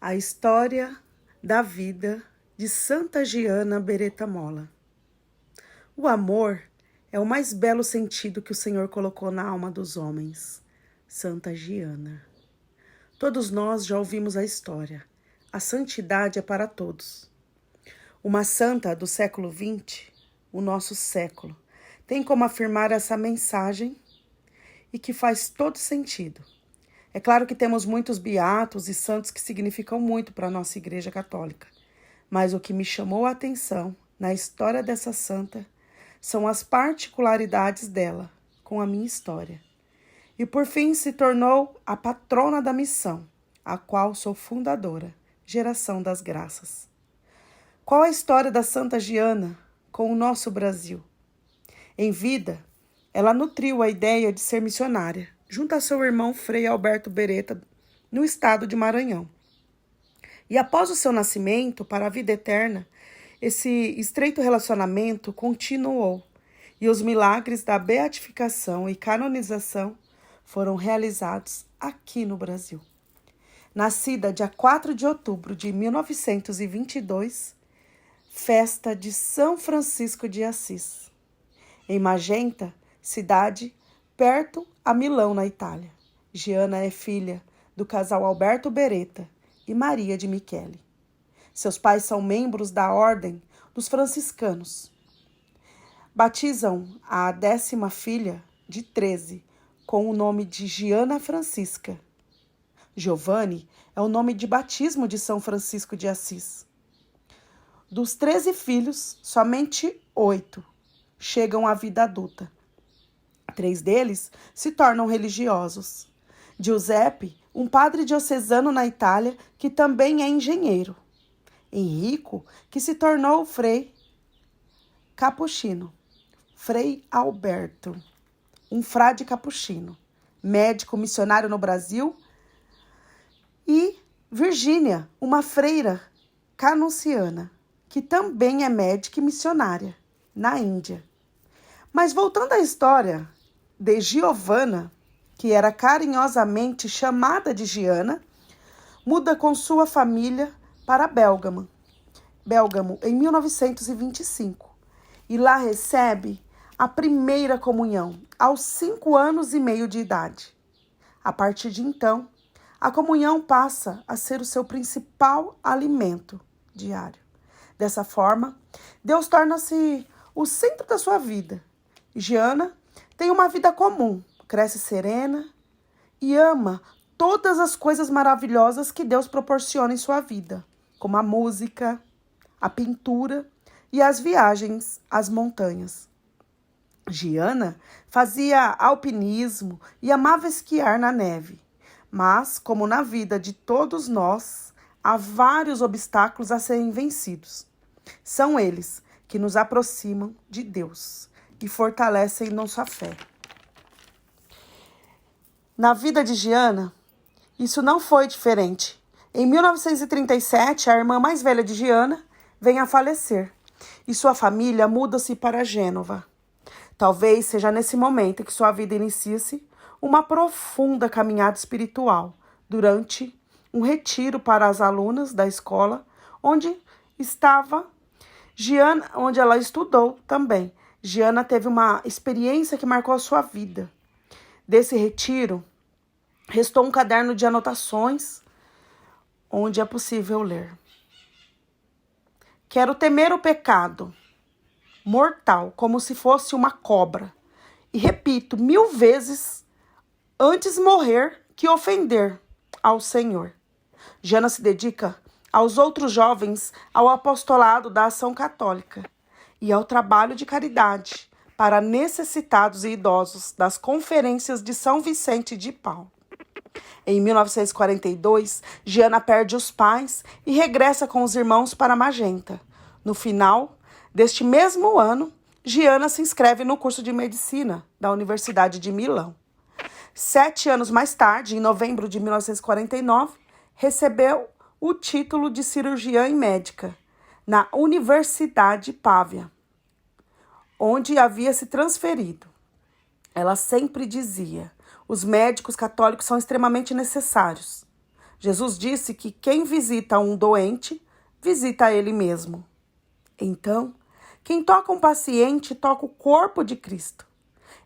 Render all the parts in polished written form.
A história da vida de Santa Giana Beretta Molla. O amor é o mais belo sentido que o Senhor colocou na alma dos homens. Santa Giana. Todos nós já ouvimos a história. A santidade é para todos. Uma santa do século XX, o nosso século, tem como afirmar essa mensagem e que faz todo sentido. É claro que temos muitos beatos e santos que significam muito para a nossa Igreja Católica, mas o que me chamou a atenção na história dessa santa são as particularidades dela com a minha história. E por fim se tornou a patrona da missão, a qual sou fundadora, Geração das Graças. Qual a história da Santa Giana com o nosso Brasil? Em vida, ela nutriu a ideia de ser missionária, junto a seu irmão Frei Alberto Beretta, no estado de Maranhão. E após o seu nascimento, para a vida eterna, esse estreito relacionamento continuou, e os milagres da beatificação e canonização foram realizados aqui no Brasil. Nascida dia 4 de outubro de 1922, festa de São Francisco de Assis, em Magenta, cidade perto a Milão, na Itália. Giana é filha do casal Alberto Beretta e Maria de Michele. Seus pais são membros da Ordem dos Franciscanos. Batizam a 10ª filha, de 13, com o nome de Giana Francisca. Giovanni é o nome de batismo de São Francisco de Assis. Dos 13 filhos, somente 8 chegam à vida adulta. 3 deles se tornam religiosos. Giuseppe, um padre diocesano na Itália, que também é engenheiro. Henrico, que se tornou frei capuchino. Frei Alberto, um frade capuchino, médico missionário no Brasil. E Virgínia, uma freira canunciana, que também é médica e missionária na Índia. Mas voltando à história de Giovanna, que era carinhosamente chamada de Giana, muda com sua família para Bélgamo em 1925, e lá recebe a primeira comunhão aos 5 anos e meio de idade. A partir de então, a comunhão passa a ser o seu principal alimento diário. Dessa forma, Deus torna-se o centro da sua vida. Giana tem uma vida comum, cresce serena e ama todas as coisas maravilhosas que Deus proporciona em sua vida, como a música, a pintura e as viagens às montanhas. Giana fazia alpinismo e amava esquiar na neve, mas, como na vida de todos nós, há vários obstáculos a serem vencidos. São eles que nos aproximam de Deus e fortalecem nossa fé. Na vida de Giana, isso não foi diferente. Em 1937, a irmã mais velha de Giana vem a falecer e sua família muda-se para Gênova. Talvez seja nesse momento que sua vida inicia-se uma profunda caminhada espiritual durante um retiro para as alunas da escola onde estava Giana, onde ela estudou também. Giana teve uma experiência que marcou a sua vida. Desse retiro, restou um caderno de anotações, onde é possível ler: quero temer o pecado mortal como se fosse uma cobra, e repito 1000 vezes antes morrer que ofender ao Senhor. Giana se dedica aos outros jovens, ao apostolado da ação católica e ao trabalho de caridade para necessitados e idosos das conferências de São Vicente de Paulo. Em 1942, Giana perde os pais e regressa com os irmãos para Magenta. No final deste mesmo ano, Giana se inscreve no curso de medicina da Universidade de Milão. 7 anos mais tarde, em novembro de 1949, recebeu o título de cirurgiã e médica na Universidade Pávia, onde havia se transferido. Ela sempre dizia: os médicos católicos são extremamente necessários. Jesus disse que quem visita um doente, visita a ele mesmo. Então, quem toca um paciente, toca o corpo de Cristo.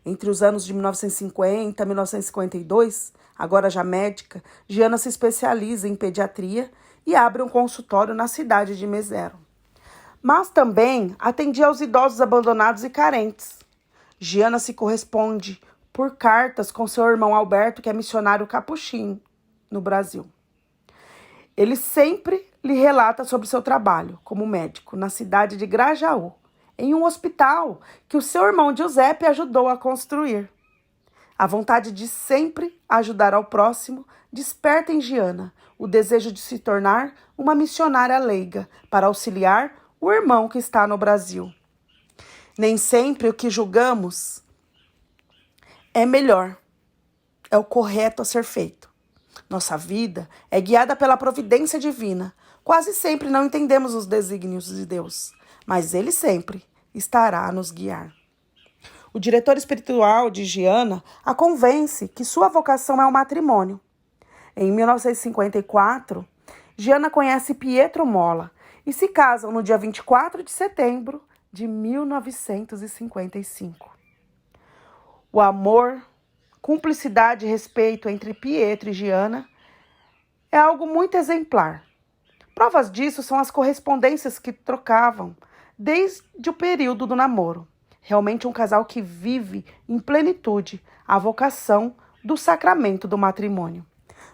Entre os anos de 1950 e 1952, agora já médica, Giana se especializa em pediatria e abre um consultório na cidade de Mesero. Mas também atendia aos idosos abandonados e carentes. Giana se corresponde por cartas com seu irmão Alberto, que é missionário capuchinho no Brasil. Ele sempre lhe relata sobre seu trabalho como médico na cidade de Grajaú, em um hospital que o seu irmão Giuseppe ajudou a construir. A vontade de sempre ajudar ao próximo desperta em Giana o desejo de se tornar uma missionária leiga para auxiliar o irmão que está no Brasil. Nem sempre o que julgamos é melhor, é o correto a ser feito. Nossa vida é guiada pela providência divina. Quase sempre não entendemos os desígnios de Deus, mas Ele sempre estará a nos guiar. O diretor espiritual de Giana a convence que sua vocação é o matrimônio. Em 1954, Giana conhece Pietro Mola e se casam no dia 24 de setembro de 1955. O amor, cumplicidade e respeito entre Pietro e Giana é algo muito exemplar. Provas disso são as correspondências que trocavam desde o período do namoro. Realmente um casal que vive em plenitude a vocação do sacramento do matrimônio.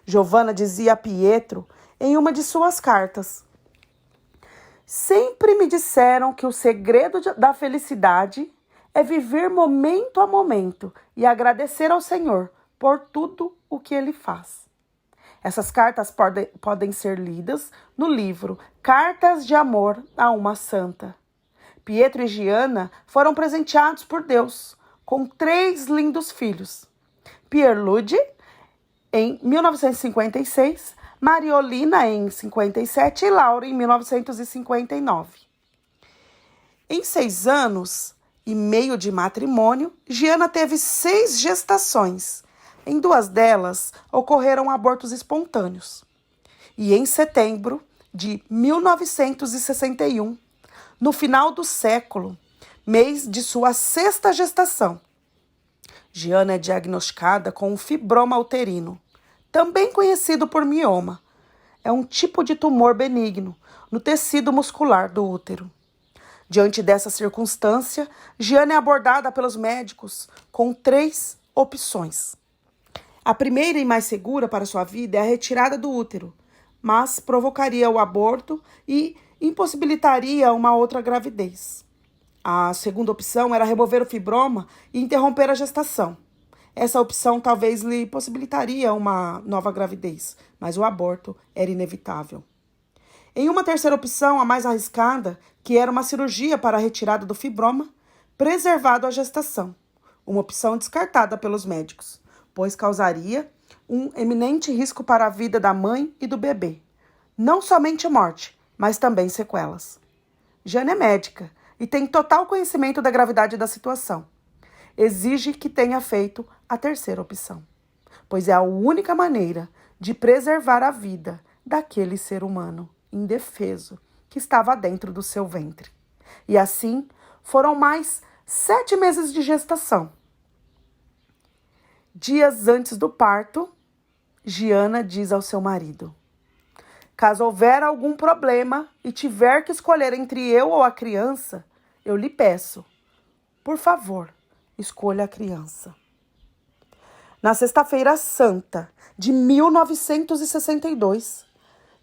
Giovanna dizia a Pietro em uma de suas cartas: sempre me disseram que o segredo da felicidade é viver momento a momento e agradecer ao Senhor por tudo o que Ele faz. Essas cartas podem ser lidas no livro Cartas de Amor a uma Santa. Pietro e Giana foram presenteados por Deus com 3 lindos filhos. Pierluigi, em 1956, Mariolina, em 57 e Laura, em 1959. Em 6 anos e meio de matrimônio, Giana teve 6 gestações. Em 2 delas, ocorreram abortos espontâneos. E em setembro de 1961, no final do século, mês de sua 6ª gestação, Giana é diagnosticada com um fibroma uterino, também conhecido por mioma. É um tipo de tumor benigno no tecido muscular do útero. Diante dessa circunstância, Giana é abordada pelos médicos com 3 opções. A primeira e mais segura para sua vida é a retirada do útero, mas provocaria o aborto e impossibilitaria uma outra gravidez. A segunda opção era remover o fibroma e interromper a gestação. Essa opção talvez lhe possibilitaria uma nova gravidez, mas o aborto era inevitável. Em uma terceira opção, a mais arriscada, que era uma cirurgia para a retirada do fibroma, preservado a gestação. Uma opção descartada pelos médicos, pois causaria um eminente risco para a vida da mãe e do bebê. Não somente morte, mas também sequelas. Giana é médica e tem total conhecimento da gravidade da situação. Exige que tenha feito a terceira opção, pois é a única maneira de preservar a vida daquele ser humano indefeso que estava dentro do seu ventre. E assim, foram mais 7 meses de gestação. Dias antes do parto, Giana diz ao seu marido: caso houver algum problema e tiver que escolher entre eu ou a criança, eu lhe peço, por favor, escolha a criança. Na Sexta-feira Santa de 1962,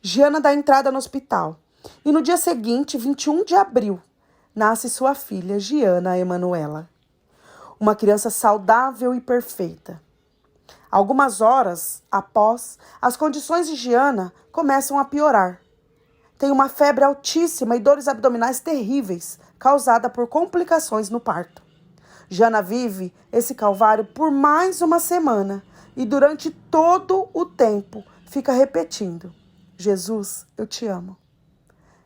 Giana dá entrada no hospital e no dia seguinte, 21 de abril, nasce sua filha, Giana Emanuela. Uma criança saudável e perfeita. Algumas horas após, as condições de Giana começam a piorar. Tem uma febre altíssima e dores abdominais terríveis, causada por complicações no parto. Giana vive esse calvário por mais uma semana e durante todo o tempo fica repetindo: Jesus, eu te amo.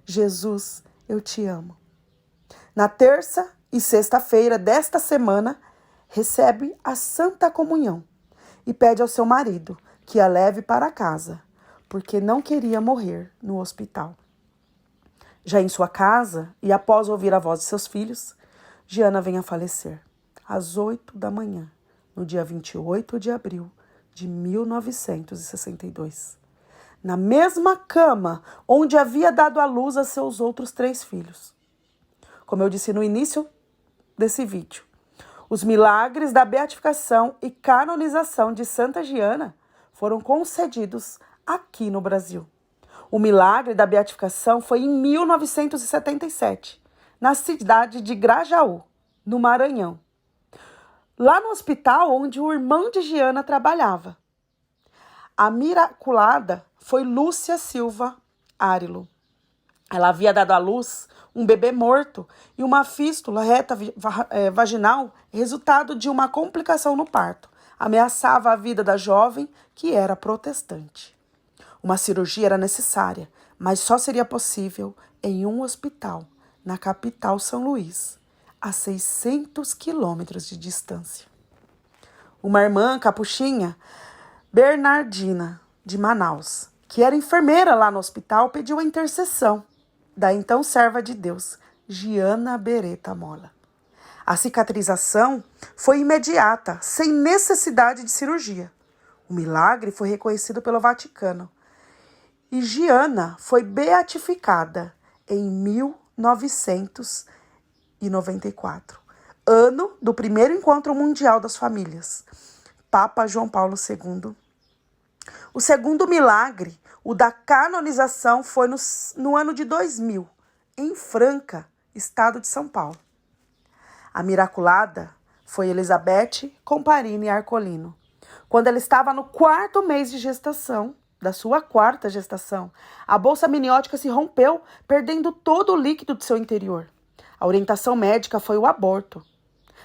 Jesus, eu te amo. Na terça e sexta-feira desta semana, recebe a Santa Comunhão e pede ao seu marido que a leve para casa, porque não queria morrer no hospital. Já em sua casa, e após ouvir a voz de seus filhos, Giana vem a falecer às 8 da manhã, no dia 28 de abril de 1962, na mesma cama onde havia dado à luz a seus outros 3 filhos. Como eu disse no início desse vídeo, os milagres da beatificação e canonização de Santa Giana foram concedidos aqui no Brasil. O milagre da beatificação foi em 1977, na cidade de Grajaú, no Maranhão, lá no hospital onde o irmão de Giana trabalhava. A miraculada foi Lúcia Silva Árilo. Ela havia dado à luz um bebê morto e uma fístula reta vaginal, resultado de uma complicação no parto. Ameaçava a vida da jovem, que era protestante. Uma cirurgia era necessária, mas só seria possível em um hospital, na capital São Luís, a 600 quilômetros de distância. Uma irmã capuchinha, Bernardina, de Manaus, que era enfermeira lá no hospital, pediu a intercessão da então serva de Deus, Giana Beretta Molla. A cicatrização foi imediata, sem necessidade de cirurgia. O milagre foi reconhecido pelo Vaticano e Giana foi beatificada em 1994, ano do primeiro encontro mundial das famílias, Papa João Paulo II. O segundo milagre, o da canonização, foi no ano de 2000, em Franca, estado de São Paulo. A miraculada foi Elizabeth Comparini Arcolino. Quando ela estava no 4º mês de gestação, da sua 4ª gestação, a bolsa amniótica se rompeu, perdendo todo o líquido de seu interior. A orientação médica foi o aborto.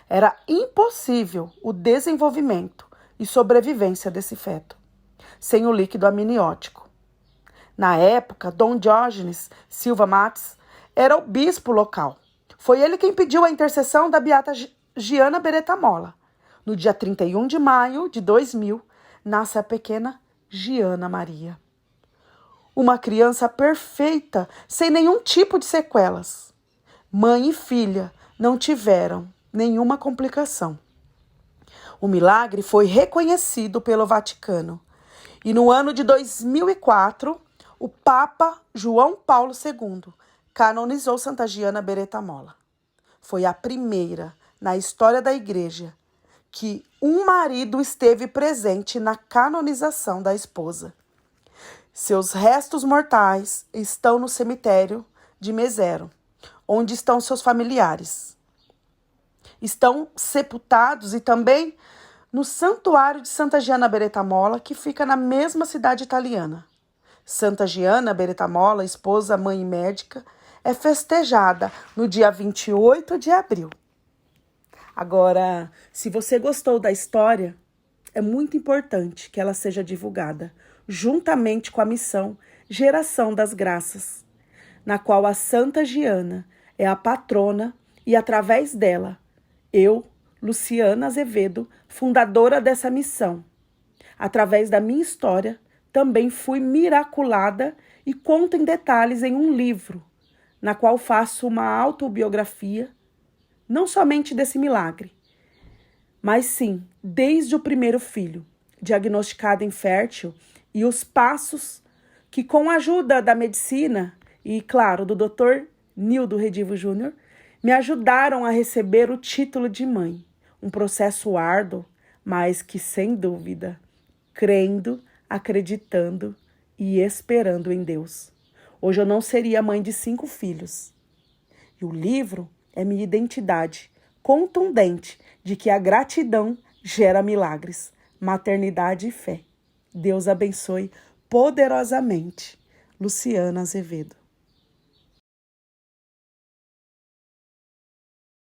Era impossível o desenvolvimento e sobrevivência desse feto sem o líquido amniótico. Na época, Dom Diógenes Silva Matos era o bispo local. Foi ele quem pediu a intercessão da beata Giana Beretta Molla. No dia 31 de maio de 2000, nasce a pequena Giana Maria. Uma criança perfeita, sem nenhum tipo de sequelas. Mãe e filha não tiveram nenhuma complicação. O milagre foi reconhecido pelo Vaticano. E no ano de 2004, o Papa João Paulo II canonizou Santa Giana Beretta Molla. Foi a primeira na história da Igreja que um marido esteve presente na canonização da esposa. Seus restos mortais estão no cemitério de Mesero, onde estão seus familiares. Estão sepultados e também no Santuário de Santa Giana Beretta Molla, que fica na mesma cidade italiana. Santa Giana Beretta Molla, esposa, mãe e médica, é festejada no dia 28 de abril. Agora, se você gostou da história, é muito importante que ela seja divulgada, juntamente com a missão Geração das Graças, na qual a Santa Giana é a patrona e, através dela, eu, Luciana Azevedo, fundadora dessa missão, através da minha história, também fui miraculada e conto em detalhes em um livro, na qual faço uma autobiografia, não somente desse milagre, mas sim, desde o primeiro filho, diagnosticado infértil, e os passos que, com a ajuda da medicina e, claro, do Dr. Nildo Redivo Júnior, me ajudaram a receber o título de mãe. Um processo árduo, mas que, sem dúvida, crendo, acreditando e esperando em Deus. Hoje eu não seria mãe de 5 filhos. E o livro é minha identidade contundente de que a gratidão gera milagres, maternidade e fé. Deus abençoe poderosamente. Luciana Azevedo.